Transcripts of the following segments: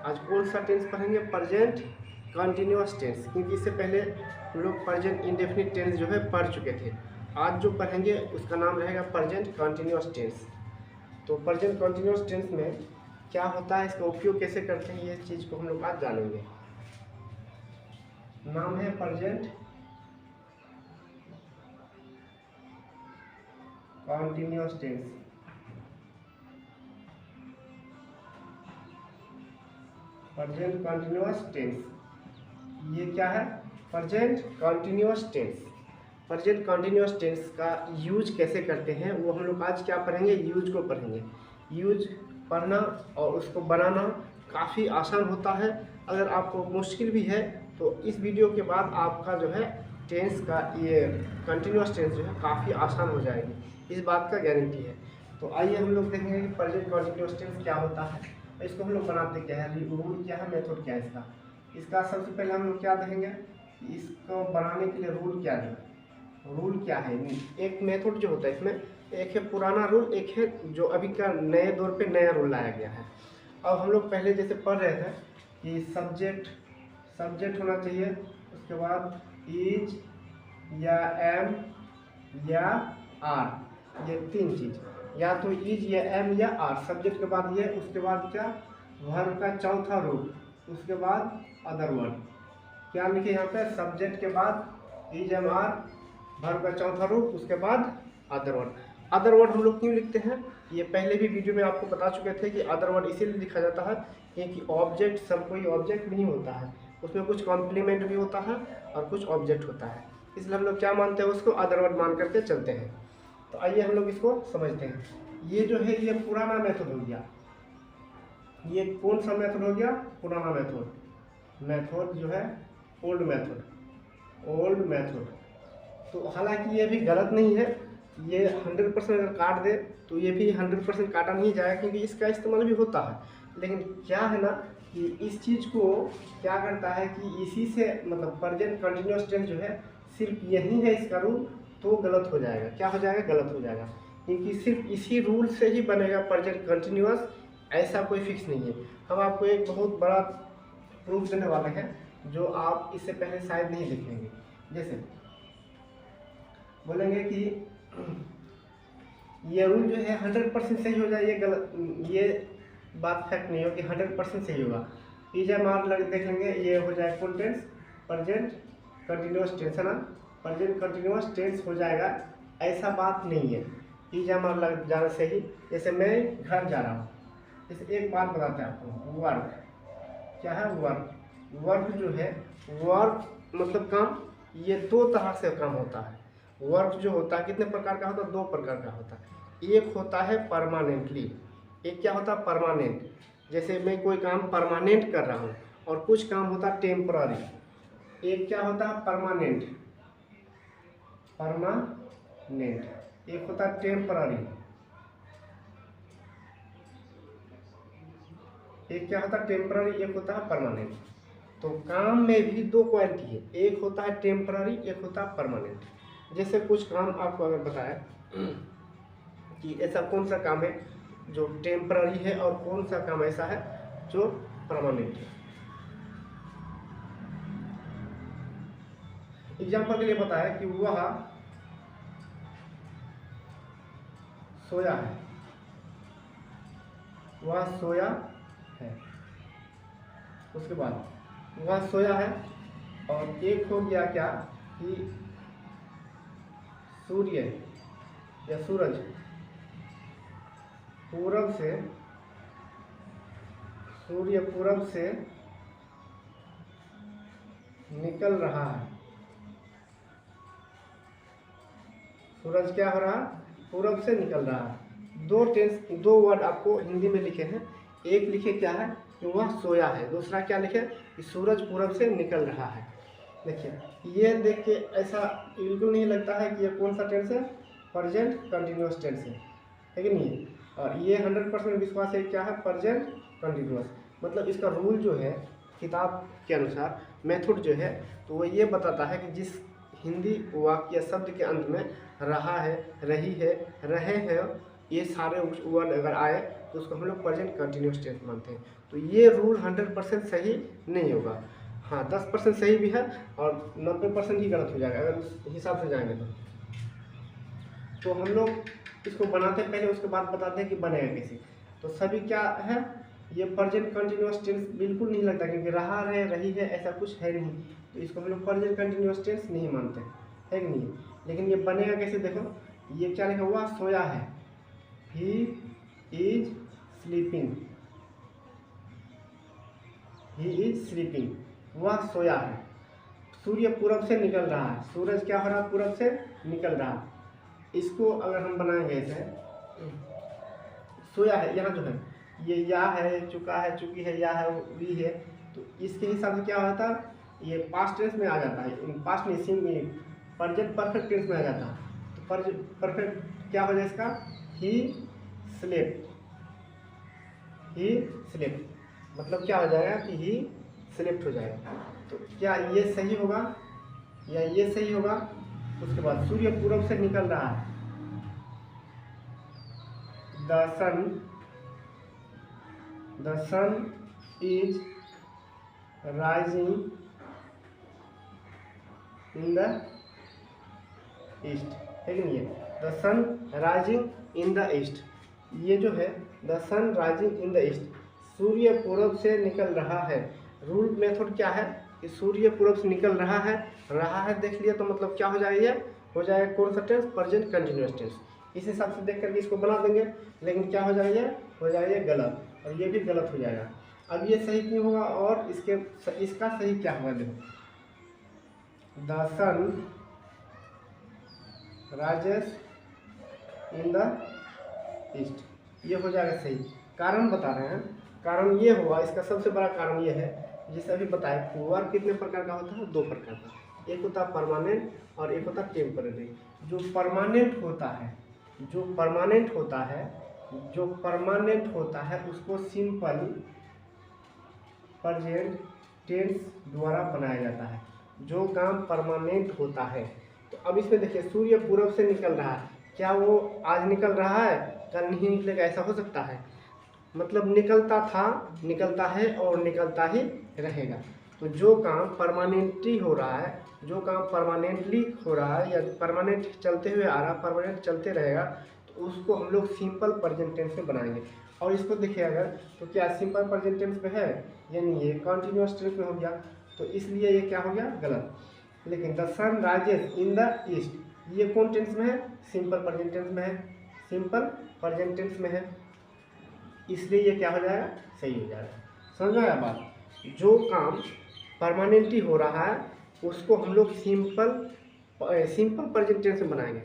आज कौन सा टेंस पढ़ेंगे? प्रेजेंट कंटिन्यूअस टेंस, क्योंकि इससे पहले हम लोग प्रेजेंट इंडेफिनिट टेंस जो है पढ़ चुके थे। आज जो पढ़ेंगे उसका नाम रहेगा प्रेजेंट कंटिन्यूअस टेंस। तो प्रेजेंट कंटिन्यूअस टेंस में क्या होता है, इसका उपयोग कैसे करते हैं, ये चीज़ को हम लोग आज जानेंगे। नाम है present continuous tense. Present continuous tense ये क्या है? Present continuous tense. Present continuous tense का यूज कैसे करते हैं वो हम लोग आज क्या पढ़ेंगे? यूज को पढ़ेंगे। यूज पढ़ना और उसको बनाना काफ़ी आसान होता है। अगर आपको मुश्किल भी है तो इस वीडियो के बाद आपका जो है टेंस का ये कंटिन्यूअस टेंस जो है काफ़ी आसान हो जाएगी, इस बात का गारंटी है। तो आइए हम लोग देखेंगे कि प्रेजेंट कंटिन्यूअस टेंस क्या होता है, इसको हम लोग बनाते क्या है, रूल क्या है, मेथड क्या है इसका। इसका सबसे पहले हम लोग क्या देखेंगे, इसको बनाने के लिए रूल क्या है। रूल क्या है? एक मेथड जो होता है इसमें एक है पुराना रूल, एक है जो अभी का नए दौर पे नया रूल लाया गया है। अब हम लोग पहले जैसे पढ़ रहे थे कि सब्जेक्ट होना चाहिए, उसके बाद इज या एम या आर, ये तीन चीज़, या तो इज या एम या आर सब्जेक्ट के बाद ये, उसके बाद क्या वर्ब का चौथा रूप, उसके बाद अदर वर्ड। क्या लिखे यहाँ पे? सब्जेक्ट के बाद इज एम आर, वर्ब का चौथा रूप, उसके बाद अदर वर्ड। अदर वर्ड हम लोग क्यों लिखते हैं, ये पहले भी वीडियो में आपको बता चुके थे कि अदर वर्ड इसीलिए लिखा जाता है क्योंकि ऑब्जेक्ट सब कोई ऑब्जेक्ट नहीं होता है, उसमें कुछ कॉम्प्लीमेंट भी होता है और कुछ ऑब्जेक्ट होता है, इसलिए हम लोग क्या मानते हैं उसको अदर वर्ड मान करके चलते हैं। तो आइए हम लोग इसको समझते हैं। ये जो है ये पुराना मेथड हो गया। ये कौन सा मेथड हो गया? पुराना मेथड जो है ओल्ड मेथड। तो हालांकि ये भी गलत नहीं है, ये 100% अगर काट दे तो ये भी 100% काटा नहीं जाएगा क्योंकि इसका इस्तेमाल भी होता है। लेकिन क्या है ना कि इस चीज़ को क्या करता है कि इसी से मतलब प्रेजेंट कंटिन्यूअस टेंस जो है सिर्फ यही है इसका रूल, तो गलत हो जाएगा। क्या हो जाएगा? गलत हो जाएगा, क्योंकि सिर्फ इसी रूल से ही बनेगा प्रेजेंट कंटिन्यूअस, ऐसा कोई फिक्स नहीं है। हम आपको एक बहुत बड़ा प्रूफ देने वाले हैं जो आप इससे पहले शायद नहीं देखेंगे। जैसे बोलेंगे कि ये रूल जो है 100% सही हो जाए, ये गलत, ये बात फैक्ट नहीं हो कि 100% सही होगा। इज एम आर देख लेंगे, ये हो जाए full tense, present continuous tense है ना, प्रेजेंट कंटिन्यूअस टेंस हो जाएगा, ऐसा बात नहीं है। इज एम आर लग जाने से ही, जैसे मैं घर जा रहा हूँ, जैसे एक बात बताते हैं आपको, वर्क क्या है? वर्क जो है, वर्क मतलब काम, ये दो तरह से काम होता है। वर्क जो होता है कितने प्रकार का होता है? दो प्रकार का होता है। एक होता है परमानेंटली, एक क्या होता है? परमानेंट। जैसे मैं कोई काम परमानेंट कर रहा हूँ, और कुछ काम होता है टेम्पररी। एक क्या होता है? परमानेंट, एक होता है टेम्पररी, एक क्या होता है? टेम्पररी, एक होता है परमानेंट। तो काम में भी दो क्वालिटी है, एक होता है टेम्पररी, एक होता है परमानेंट। जैसे कुछ काम आपको अगर बताया कि ऐसा कौन सा काम है जो टेम्पररी है और कौन सा काम ऐसा है जो परमानेंट है। एग्जाम्पल के लिए बताया कि वह सोया है, वह सोया है, उसके बाद वह सोया है, और एक हो गया क्या कि सूर्य या सूरज पूरब से, सूर्य पूरब से निकल रहा है। सूरज क्या हो रहा है? पूरब से निकल रहा है। दो वर्ड आपको हिंदी में लिखे हैं, एक लिखे क्या है कि वह सोया है, दूसरा क्या लिखे कि सूरज पूरब से निकल रहा है। देखिए, ये देख के ऐसा बिल्कुल नहीं लगता है कि ये कौन सा टेंस है? प्रेजेंट कंटिन्यूअस टेंस है कि नहीं? और ये 100% विश्वास है क्या है? Present continuous. मतलब इसका रूल जो है किताब के अनुसार, मेथड जो है, तो वो ये बताता है कि जिस हिंदी वाक्य शब्द के अंत में रहा है, रही है, रहे हैं, ये सारे वर्ड अगर आए तो उसको हम लोग प्रेजेंट कंटिन्यूस टेंस मानते हैं। तो ये रूल 100% सही नहीं होगा। हाँ, 10% सही भी है और 90% ही गलत हो जाएगा अगर उस हिसाब से जाएंगे तो हम लोग इसको बनाते हैं पहले, उसके बाद बताते हैं कि बनेगा कैसे। तो सभी क्या है, ये प्रेजेंट कंटिन्यूस टेंस बिल्कुल नहीं लगता, क्योंकि रहा है, रही है, ऐसा कुछ है नहीं, तो इसको हम लोग प्रेजेंट कंटिन्यूस टेंस नहीं मानते हैं, है कि नहीं। लेकिन ये बनेगा कैसे, देखो ये क्या लिखा हुआ, सोया है, he is sleeping, he is sleeping, वह सोया है। सूर्य पूरब से निकल रहा है, सूरज क्या हो रहा है, पूरब से निकल रहा है। इसको अगर हम बनाएंगे ऐसे, सोया है, यहाँ जो है ये या है, चुका है, चुकी है, या है, वी है, तो इसके हिसाब से क्या होता है, ये पास्ट टेंस में आ जाता है, पास्ट में प्रेजेंट परफेक्ट टेंस में आ जाता है। तो परफेक्ट क्या हो जाए इसका, ही स्लेप्ट, ही स्लेप्ट, मतलब क्या हो जाएगा कि ही स्लेप्ट हो जाएगा। तो क्या ये सही होगा या ये सही होगा। उसके बाद सूर्य पूरब से निकल रहा है, the sun is rising in the east, है कि नहीं है, the sun rising in the east, ये जो है the sun rising in the east, सूर्य पूरब से निकल रहा है। रूल मेथड क्या है कि सूर्य पूरब से निकल रहा है देख लिया, तो मतलब क्या हो जाएगा, ये हो जाएगा कौन सा टेंस, प्रेजेंट कंटिन्यूअस टेंस। इस हिसाब से देख करके इसको बना देंगे, लेकिन क्या हो जाएगा, हो जाएगा गलत, और ये भी गलत हो जाएगा। अब ये सही क्यों होगा और इसका सही क्या होगा, देखो the sun rises in the east, ये हो जाएगा सही। कारण बता रहे हैं, कारण ये हुआ, इसका सबसे बड़ा कारण ये है, जैसे अभी बताए वर्क कितने प्रकार का होता है, 2 प्रकार का, एक होता है परमानेंट और एक होता है टेम्पररी। जो परमानेंट होता है उसको सिंपल प्रेजेंट टेंस द्वारा बनाया जाता है, जो काम परमानेंट होता है। तो अब इसमें देखिए सूर्य पूरब से निकल रहा है, क्या वो आज निकल रहा है, कल नहीं निकलेगा, ऐसा हो सकता है, मतलब निकलता था, निकलता है और निकलता ही रहेगा। तो जो काम परमानेंटली हो रहा है, जो काम परमानेंटली हो रहा है या परमानेंट चलते हुए आ रहा, परमानेंट चलते रहेगा, तो उसको हम लोग सिंपल प्रेजेंट टेंस में बनाएंगे। और इसको देखिए अगर, तो क्या सिंपल प्रेजेंट टेंस में है, यानी ये कंटिन्यूअस टेंस में हो गया, तो इसलिए ये क्या हो गया, गलत। लेकिन the sun rises in the east, ये कौन टेंस में है, सिंपल प्रेजेंट टेंस में है, सिंपल प्रेजेंट टेंस में है, इसलिए ये क्या हो जाएगा, सही हो जाएगा। समझ आया बात। जो काम परमानेंटली हो रहा है उसको हम लोग सिंपल प्रेजेंट टेंस में बनाएंगे।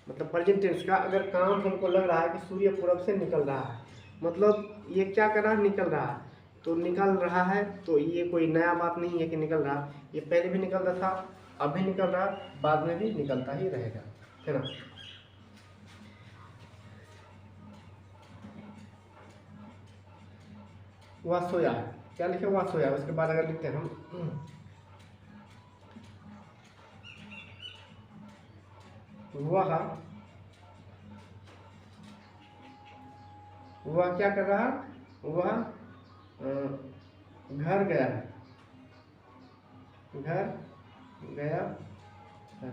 मतलब प्रेजेंट टेंस का अगर काम हमको लग रहा है कि सूर्य पूरब से निकल रहा है, मतलब ये क्या कर रहा है, निकल रहा है, तो निकल रहा है, तो ये कोई नया बात नहीं है कि निकल रहा है, ये पहले भी निकलता था, अब भी निकल रहा, बाद में भी निकलता ही रहेगा, है ना। वह सोया है, क्या लिखे, वह सोया। उसके बाद अगर लिखते हैं हम, वह क्या कर रहा, वह घर गया है, घर गया है,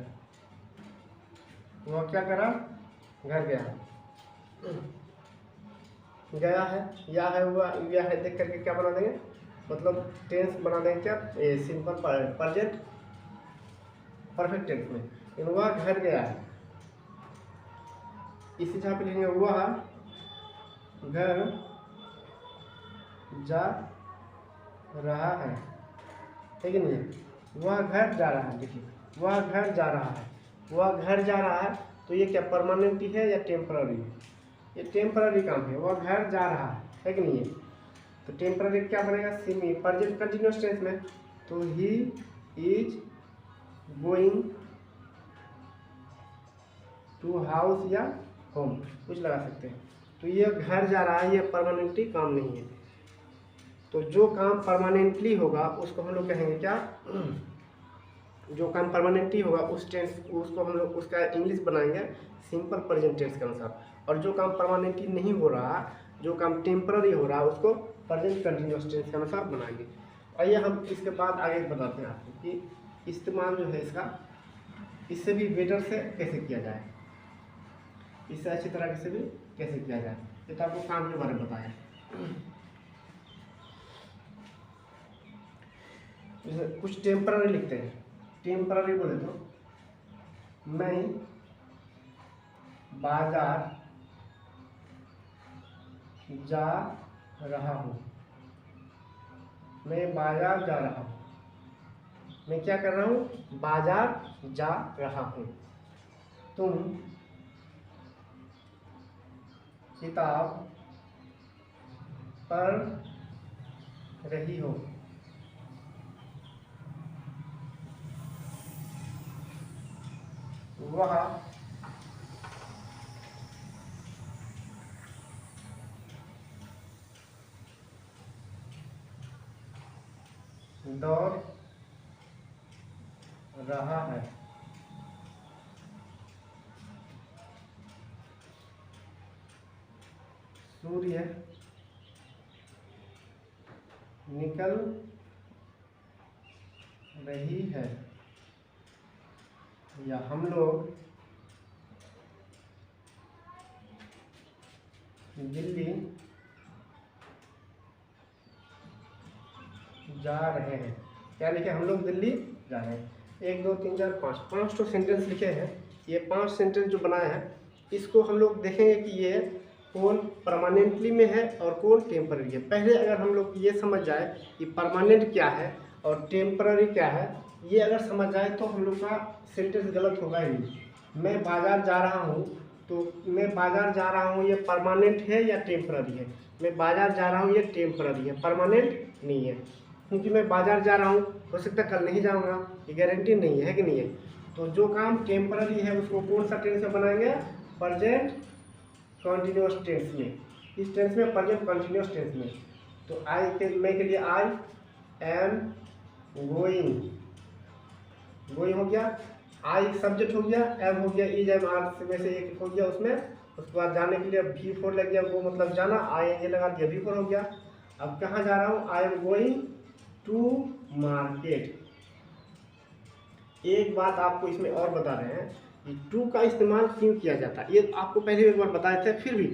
वह क्या करा, घर गया है, या है, हुआ, या है, देख करके क्या बना देंगे, मतलब टेंस बना देंगे क्या, सिंपल प्रेजेंट परफेक्ट टेंस में। लेकिन वह घर गया है, इसी जगह पे लिखेंगे वह घर जा रहा है कि नहीं, वह घर जा रहा है। देखिए वह घर जा रहा है, वह घर जा रहा है, तो ये क्या परमानेंट है या टेम्पररी है, ये टेम्पररी काम है, वह घर जा रहा है कि नहीं है। तो टेम्पररी क्या बनेगा, सेमी प्रेजेंट कंटिन्यूअस टेंस में, तो he is going to house या होम, कुछ लगा सकते हैं। तो ये घर जा रहा है, ये परमानेंटली काम नहीं है। तो जो काम परमानेंटली होगा उसको हम लोग कहेंगे क्या, जो काम परमानेंटली होगा उस टेंस, उसको हम लोग उसका इंग्लिश बनाएंगे सिंपल प्रेजेंट टेंस के अनुसार। और जो काम परमानेंटली नहीं हो रहा जो काम टेम्पररी हो रहा है उसको प्रेजेंट कंटिन्यूअस टेंस के अनुसार बनाएंगे। आइए हम इसके बाद आगे बताते हैं आपको कि इस्तेमाल जो है इसका इससे भी बेटर से कैसे किया जाए, इससे अच्छी तरह से भी कैसे किया जाए। ये तो आपको काम के बारे में बताया। कुछ टेम्पररी लिखते हैं। टेम्पररी बोले तो मैं बाजार जा रहा हूँ, मैं बाजार जा रहा हूँ, मैं क्या कर रहा हूँ, बाजार जा रहा हूँ। तुम किताब पढ़ रही हो, वह दौड़ रहा है। सूर्य निकल रही है, या हम लोग दिल्ली जा रहे हैं। क्या लिखे, हम लोग दिल्ली जा रहे हैं। 1 2 3 4 5 तो सेंटेंस लिखे हैं। ये 5 सेंटेंस जो बनाए हैं इसको हम लोग देखेंगे कि ये कौन परमानेंटली में है और कौन टेम्पररी है। पहले अगर हम लोग ये समझ जाए कि परमानेंट क्या है और टेम्पररी क्या है, ये अगर समझ जाए तो हम लोग का सेंटेंस गलत होगा ही नहीं। मैं बाजार जा रहा हूँ, तो मैं बाजार जा रहा हूँ ये परमानेंट है या टेम्पररी है? मैं बाजार जा रहा हूँ ये टेम्पररी है, परमानेंट नहीं है। क्योंकि मैं बाजार जा रहा हूँ, हो सकता है कल नहीं जाऊँगा, ये गारंटी नहीं है कि नहीं है। तो जो काम टेम्पररी है उसको कौन सा टेंस में बनाएंगे, प्रेजेंट कंटिन्यूअस टेंस में। इस टेंस में प्रेजेंट कंटिन्यूअस टेंस में। तो आई के मैं के लिए आई एम गोइंग, गोइंग हो गया, आई सब्जेक्ट हो गया, एम हो गया, इज एम आर में से एक हो गया उसमें। उसके बाद जाने के लिए V4 लग गया, वो मतलब जाना, आई ये लगा दिया, V4 हो गया। अब कहाँ जा रहा हूँ, I am going to market. एक बात आपको इसमें और बता रहे हैं कि टू का इस्तेमाल क्यों किया जाता है। ये आपको पहले एक बार बताए थे, फिर भी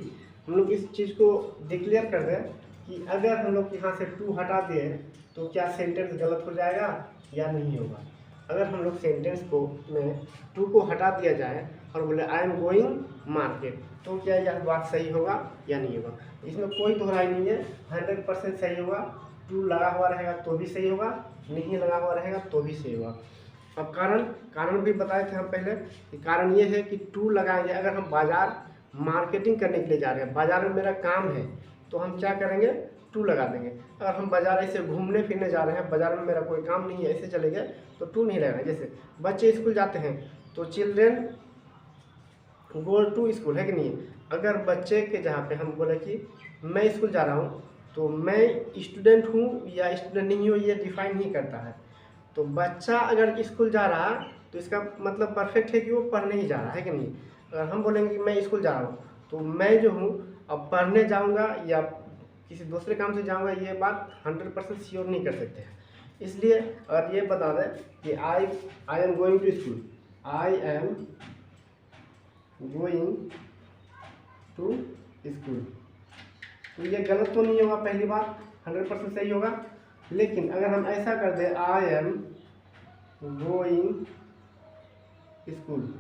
हम लोग इस चीज़ को डिक्लेयर कर दें कि अगर हम लोग यहाँ से टू हटा दें तो क्या सेंटेंस गलत हो जाएगा या नहीं होगा। अगर हम लोग सेंटेंस को में टू को हटा दिया जाए और बोले आई एम गोइंग मार्केट, तो क्या यह बात सही होगा या नहीं होगा। इसमें कोई दोहराई नहीं है, 100% सही होगा। टू लगा हुआ रहेगा तो भी सही होगा, नहीं लगा हुआ रहेगा तो भी सही होगा। अब कारण भी बताए थे हम पहले कि कारण ये है कि टू लगाएंगे। अगर हम बाजार मार्केटिंग करने के लिए जा रहे हैं, बाजार में मेरा काम है, तो हम क्या करेंगे, टू लगा देंगे। अगर हम बाजार ऐसे घूमने फिरने जा रहे हैं, बाजार में मेरा कोई काम नहीं है, ऐसे चले गए तो टू नहीं लगाएंगे। जैसे बच्चे स्कूल जाते हैं तो चिल्ड्रेन गो टू स्कूल, है कि नहीं। अगर बच्चे के जहाँ पे हम बोले कि मैं स्कूल जा रहा हूँ, तो मैं स्टूडेंट हूँ या स्टूडेंट नहीं हूँ ये डिफाइन नहीं करता है। तो बच्चा अगर स्कूल जा रहा है तो इसका मतलब परफेक्ट है कि वो पढ़ने ही जा रहा है कि नहीं। अगर हम बोलेंगे कि मैं स्कूल जा रहा हूँ, तो मैं जो हूँ अब पढ़ने जाऊँगा या किसी दूसरे काम से जाऊँगा, ये बात 100% श्योर नहीं कर सकते हैं। इसलिए अगर ये बता दें कि I am going to school, I am going to school, तो ये गलत तो नहीं होगा, पहली बात 100% सही होगा। लेकिन अगर हम ऐसा कर दें आई एम गोइंग स्कूल,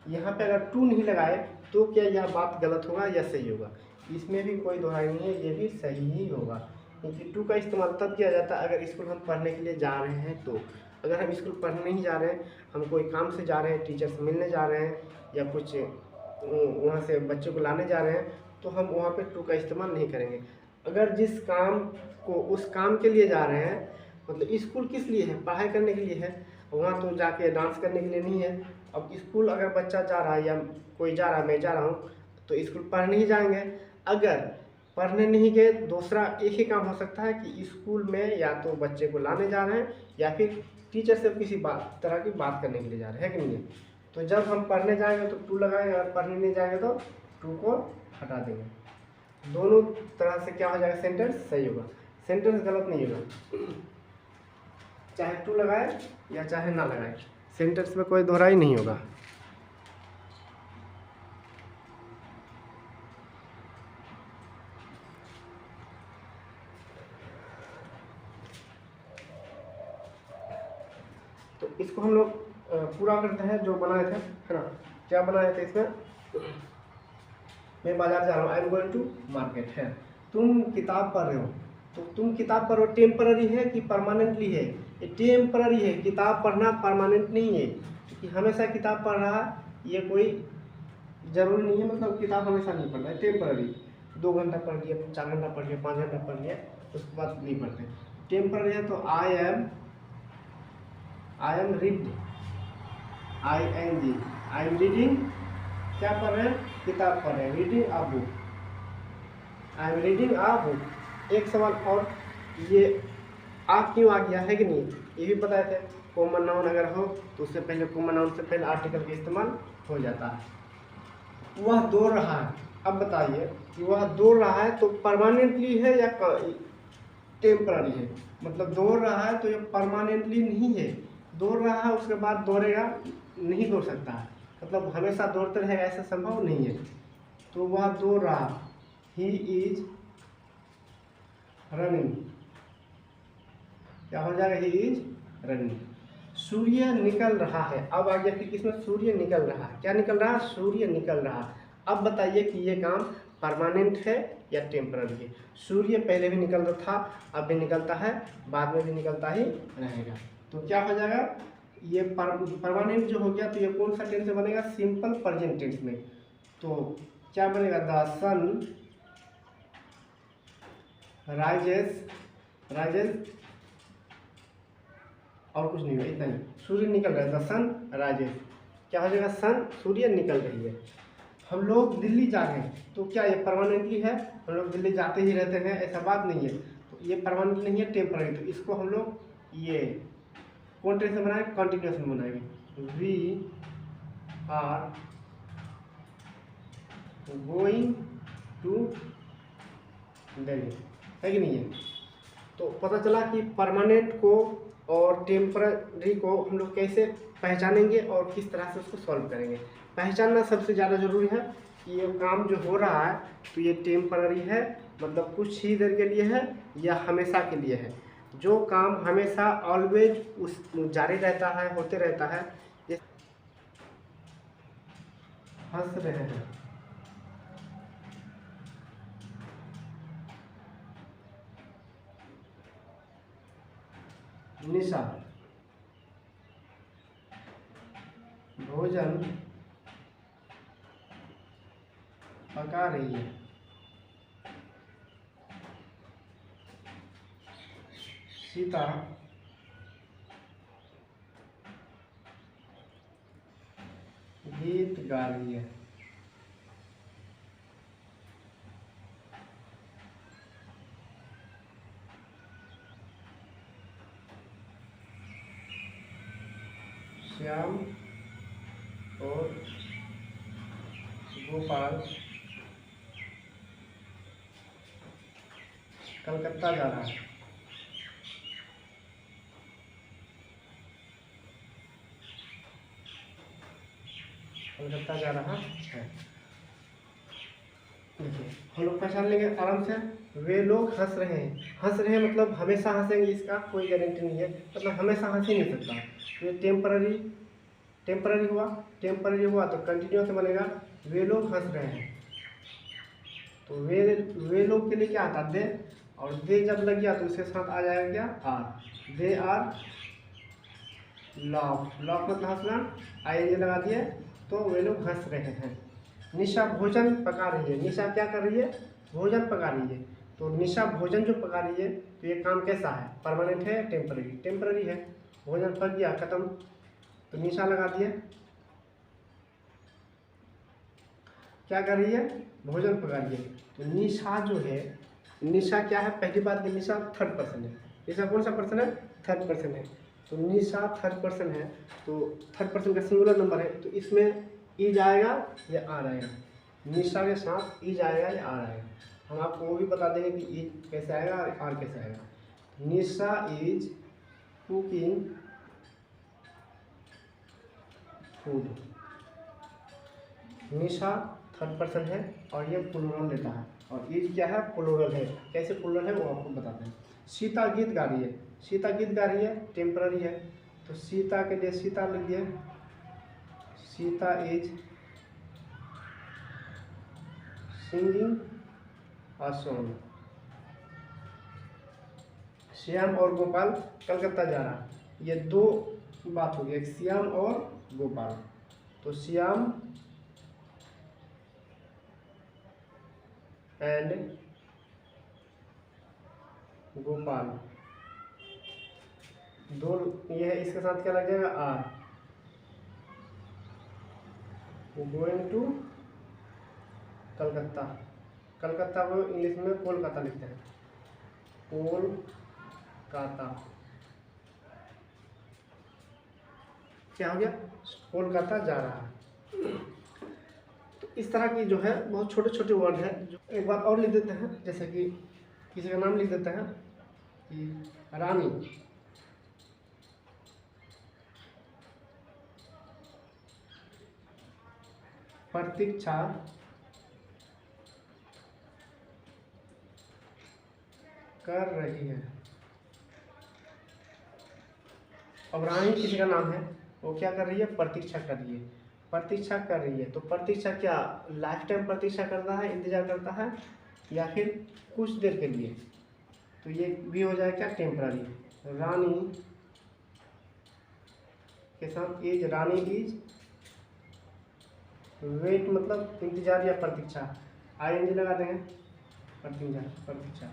यहाँ पे अगर टू नहीं लगाए तो क्या यह बात गलत होगा या सही होगा। इसमें भी कोई दोहराई नहीं है, ये भी सही ही होगा। क्योंकि टू का इस्तेमाल तब किया जाता है अगर स्कूल हम पढ़ने के लिए जा रहे हैं। तो अगर हम स्कूल पढ़ने नहीं जा रहे हैं, हम कोई काम से जा रहे हैं, टीचर से मिलने जा रहे हैं या कुछ वहाँ से बच्चों को लाने जा रहे हैं, तो हम वहाँ पे टू का इस्तेमाल नहीं करेंगे। अगर जिस काम को उस काम के लिए जा रहे हैं, मतलब स्कूल किस लिए है, पढ़ाई करने के लिए है, वहाँ तो जाके डांस करने के लिए नहीं है। अब स्कूल अगर बच्चा जा रहा है या कोई जा रहा है, मैं जा रहा हूँ, तो स्कूल पढ़ने ही जाएंगे। अगर पढ़ने नहीं गए, दूसरा एक ही काम हो सकता है कि स्कूल में या तो बच्चे को लाने जा रहे हैं या फिर टीचर से किसी तरह की बात करने के लिए जा रहे हैं, कि नहीं है। तो जब हम पढ़ने जाएंगे तो टू लगाएंगे, अगर पढ़ने नहीं जाएंगे तो टू को हटा देंगे। दोनों तरह से क्या हो जाएगा, सेंटेंस सही होगा, सेंटेंस गलत नहीं होगा। चाहे टू लगाए या चाहे ना लगाए, सेंटेंस में कोई दोहराई नहीं होगा। तो इसको हम लोग पूरा करते हैं जो बनाए थे, है ना। क्या बनाए थे इसमें, मैं बाजार जा रहा हूँ, I am going to market है। तुम किताब पढ़ रहे हो, तो तुम किताब पढ़ रहे हो टेम्पररी है कि परमानेंटली है, ये टेम्पररी है। किताब पढ़ना परमानेंट नहीं है कि हमेशा किताब पढ़ रहा, ये कोई जरूरी नहीं है, मतलब किताब हमेशा नहीं पढ़ना है, टेम्पररी। 2 घंटा पढ़ लिया, 4 घंटा पढ़ लिया, 5 घंटा पढ़ लिया, उसके बाद नहीं पढ़ते। टेम्पररी है तो I am read, ING, I am reading, क्या पढ़ रहे हैं, किताब पढ़ रहे हैं, reading a book, I am reading a book. एक सवाल और, ये आ क्यों आ गया है कि नहीं, ये भी बताए थे। कॉमन नाउन अगर हो तो उससे पहले, कॉमन नाउन से पहले आर्टिकल का इस्तेमाल हो जाता है। वह दौड़ रहा है, अब बताइए कि वह दौड़ रहा है तो परमानेंटली है या टेम्पररी है। मतलब दौड़ रहा है तो ये परमानेंटली नहीं है, दौड़ रहा है उसके बाद दौड़ेगा, नहीं दौड़ सकता है, मतलब हमेशा दौड़ते रहेगा ऐसा संभव नहीं है। तो वह दौड़ रहा, ही इज रनिंग, क्या हो जाएगा, ही इज रनिंग। सूर्य निकल रहा है, अब आ गया कि किसमें, सूर्य निकल रहा है, क्या निकल रहा, सूर्य निकल रहा। अब बताइए कि ये काम परमानेंट है या टेम्पररी है। सूर्य पहले भी निकलता था, अब भी निकलता है, बाद में भी निकलता ही रहेगा। तो क्या हो जाएगा, ये परमानेंट जो हो गया, तो ये कौन सा टेंस में बनेगा, सिंपल प्रेजेंट टेंस में। तो क्या बनेगा, द सन राइजेस, और कुछ नहीं है, इतना ही, सूर्य निकल रहा है, द सन राइजेस, क्या हो जाएगा, सन, सूर्य निकल रही है। हम लोग दिल्ली जा रहे हैं, तो क्या ये परमानेंटली है, हम लोग दिल्ली जाते ही रहते हैं, ऐसा बात नहीं है। तो ये परमानेंट नहीं है, टेम्पररी। तो इसको हम लोग ये कौन टेंस में बनाएंगे, कंटिन्यूस में बनाएंगे। We are going to Delhi, है कि नहीं है। तो पता चला कि परमानेंट को और टेम्पररी को हम लोग कैसे पहचानेंगे और किस तरह से उसको सॉल्व करेंगे। पहचानना सबसे ज़्यादा ज़रूरी है कि ये काम जो हो रहा है तो ये टेम्पररी है, मतलब कुछ ही देर के लिए है, या हमेशा के लिए है। जो काम हमेशा ऑलवेज उस जारी रहता है, होते रहता है। ये हंस रहे हैं, निशा भोजन पका रही है, सीता गीत गा रही है। श्याम और गोपाल कलकत्ता जा रहा है। कलकत्ता जा रहा है। देखिए हम लोग पहचान लेंगे आराम से। वे लोग हंस रहे हैं, हंस रहे हैं मतलब हमेशा हंसेंगे, इसका कोई गारंटी नहीं है, मतलब हमेशा हंस ही नहीं सकता। ये टेम्पररी हुआ तो कंटिन्यूस बनेगा, वे लोग हंस रहे हैं। तो वे लोग के लिए क्या आता है, दे, और दे जब लग गया तो उसके साथ आ जाएगा क्या, आर, दे आर लॉफ मतलब हंसना, ING लगा दिए तो वे लोग हंस रहे हैं। निशा भोजन पका रही है, निशा क्या कर रही है, भोजन पका रही है। तो निशा भोजन जो पका रही है तो ये काम कैसा है, परमानेंट है, टेम्पररी, टेम्पररी है। भोजन पक गया, खत्म, तो निशा लगा दिए। क्या कर रही है, भोजन पका रही है। तो निशा जो है, निशा क्या है, पहली बात कि निशा थर्ड पर्सन है। निशा कौन सा पर्सन है, थर्ड पर्सन है। तो निशा थर्ड पर्सन है, तो थर्ड पर्सन का सिंगुलर नंबर है, तो इसमें इज आएगा या आर आएगा, निशा के साथ इज आएगा या आर आएगा। हम आपको वो भी बता देंगे कि इज कैसे आएगा और कैसे आएगा। Nisha is cooking food. Nisha third person है और ये प्लूरल लेता है, और इज क्या है, प्लूरल है। कैसे प्लूरल है वो आपको बताते हैं। सीता गीत गा रही है, सीता गीत गा रही है टेम्पररी है, तो सीता के लिए सीता लिख दिया, Sita is singing a song. Shyam और गोपाल कलकत्ता जा रहा है, ये दो बात हो गई, एक श्याम और गोपाल, तो श्याम एंड गोपाल दो, ये है, इसके साथ क्या लग जाएगा, are. Going to Calcutta, Calcutta को इंग्लिश में कोलकाता लिखते हैं, कोलकाता। क्या हो गया, कोलकाता जा रहा है। तो इस तरह की जो है बहुत छोटे छोटे वर्ड है। जो एक बात और लिख देते हैं, जैसे कि किसी का नाम लिख देते हैं कि रानी, प्रतीक्षा कर रही है। अब रानी किसी का नाम है, वो क्या कर रही है, प्रतीक्षा कर रही है, प्रतीक्षा कर रही है। तो प्रतीक्षा क्या लाइफ टाइम प्रतीक्षा करता है, इंतजार करता है, या फिर कुछ देर के लिए, तो ये भी हो जाए क्या, टेम्पररी। रानी के साथ इज, रानी इज वेट मतलब इंतजार या प्रतीक्षा, आईएनजी लगा देंगे, प्रतीक्षा।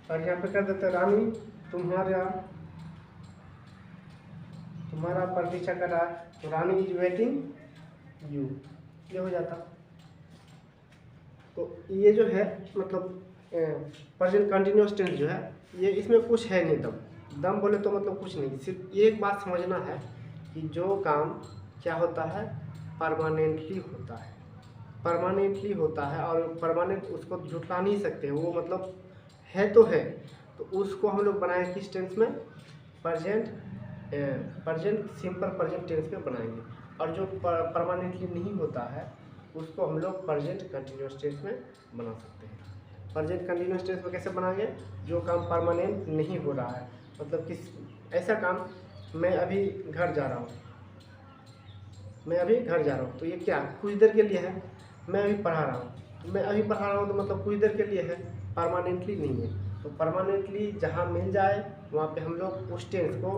और यहाँ पे कर देते हैं रानी तुम्हारा प्रतीक्षा कर रहा है, तो रानी इज वेटिंग यू, ये हो जाता। तो ये जो है मतलब प्रेजेंट कंटिन्यूअस टेंस जो है, ये इसमें कुछ है नहीं दम बोले तो मतलब कुछ नहीं, सिर्फ एक बात समझना है कि जो काम क्या होता है, परमानेंटली होता है, परमानेंटली होता है, और परमानेंट उसको झुठला नहीं सकते, वो मतलब है तो है, तो उसको हम लोग बनाए किस टेंस में, प्रेजेंट सिंपल प्रेजेंट टेंस में बनाएंगे। और जो परमानेंटली नहीं होता है उसको हम लोग प्रेजेंट कंटिन्यूअस टेंस में बना सकते हैं। प्रेजेंट कंटिन्यूअस टेंस में कैसे बनाएंगे, जो काम परमानेंट नहीं हो रहा है, मतलब किस ऐसा काम, मैं अभी घर जा रहा हूँ, तो ये क्या कुछ देर के लिए है, मैं अभी पढ़ा रहा हूँ, तो मैं अभी पढ़ा रहा हूँ तो मतलब कुछ देर के लिए है, परमानेंटली नहीं है। तो परमानेंटली जहाँ मिल जाए वहाँ पे हम लोग उस टेंस को,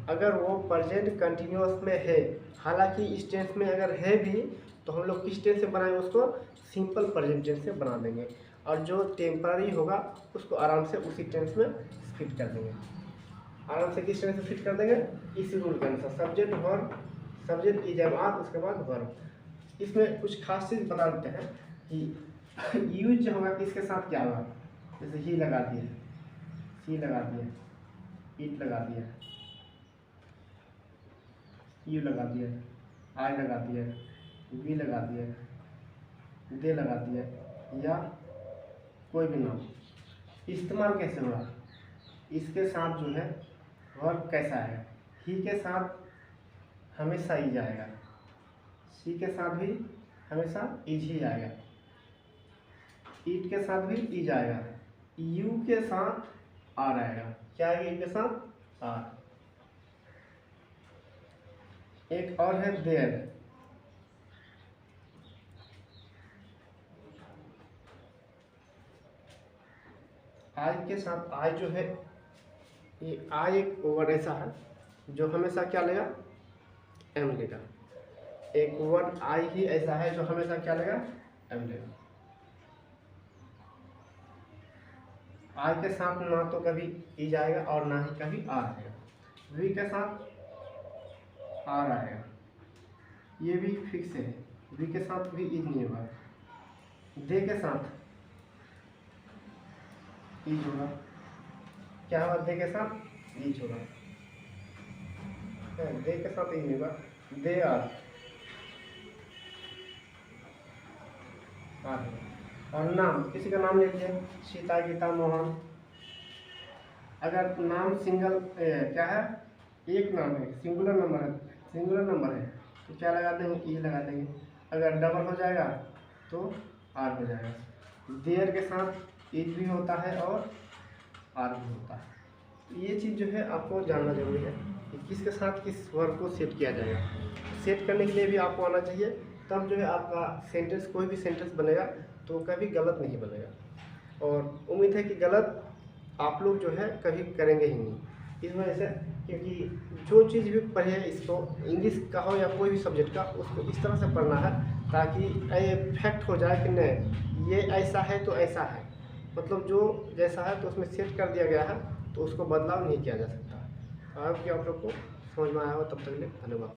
अगर वो प्रेजेंट कंटिन्यूअस में है, हालांकि इस टेंस में अगर है भी, तो हम लोग किस टेंस से बनाएंगे, उसको सिंपल प्रेजेंट टेंस से बना देंगे, और जो टेम्पररी होगा उसको आराम से उसी टेंस में फिट कर देंगे। आराम से किस टेंस से फिट कर देंगे, इसी रूल के अनुसार, subject verb, subject is am उसके बाद वर्ब। इसमें कुछ खास चीज़ बता देते हैं कि यूज जो होगा किसके साथ क्या होगा, जैसे ही लगा दिया, सी लगा दिया, इट लगा दिया, यू लगा दिया, आई लगा दिया, वी लगा दिया, दे लगा दिया, या कोई भी नाम। इस्तेमाल कैसे होगा, इसके साथ जो है वर्ब कैसा आएगा, ही के साथ हमेशा इज आएगा, सी के साथ भी हमेशा इज ही आएगा, इट के साथ भी इज आएगा, यू के साथ आर आएगा। क्या आएगा, इट के साथ आर। एक और है देयर, आई के साथ, आई जो है, ये आई एक वर्ड ऐसा है जो हमेशा क्या लेगा, एम लेगा। एक वर्ड आई ही ऐसा है जो हमेशा क्या लेगा, एम लेगा। आई के साथ ना तो कभी ई जाएगा और ना ही कभी आर आएगा। वी के साथ आर आएगा, ये भी फिक्स है, वी के साथ भी इज नहीं होगा। दे के साथ इज होगा, क्या होगा, दे के साथ इज होगा, दे के साथ इज नहीं होगा, दे आर होगा। और नाम, किसी का नाम ले लीजिए, सीता, गीता, मोहन। अगर नाम सिंगल क्या है, एक नाम है, सिंगुलर नंबर है, तो क्या लगा देंगे, ई लगा देंगे। अगर डबल हो जाएगा तो आर हो जाएगा। देयर के साथ इज भी होता है और आर भी होता है। ये चीज़ जो है आपको जानना जरूरी है कि किसके साथ किस वर्ड को सेट किया जाएगा। सेट करने के लिए भी आपको आना चाहिए, तब जो है आपका सेंटेंस, कोई भी सेंटेंस बनेगा तो कभी गलत नहीं बनेगा। और उम्मीद है कि गलत आप लोग जो है कभी करेंगे ही नहीं, इस वजह से, क्योंकि जो चीज़ भी पढ़े इसको, इंग्लिश का हो या कोई भी सब्जेक्ट का, उसको इस तरह से पढ़ना है ताकि फैक्ट हो जाए कि नहीं ये ऐसा है तो ऐसा है, मतलब जो जैसा है तो उसमें सेट कर दिया गया है, तो उसको बदलाव नहीं किया जा सकता। आई होप कि आप लोग को समझ में आया हो। तब तक के लिए धन्यवाद।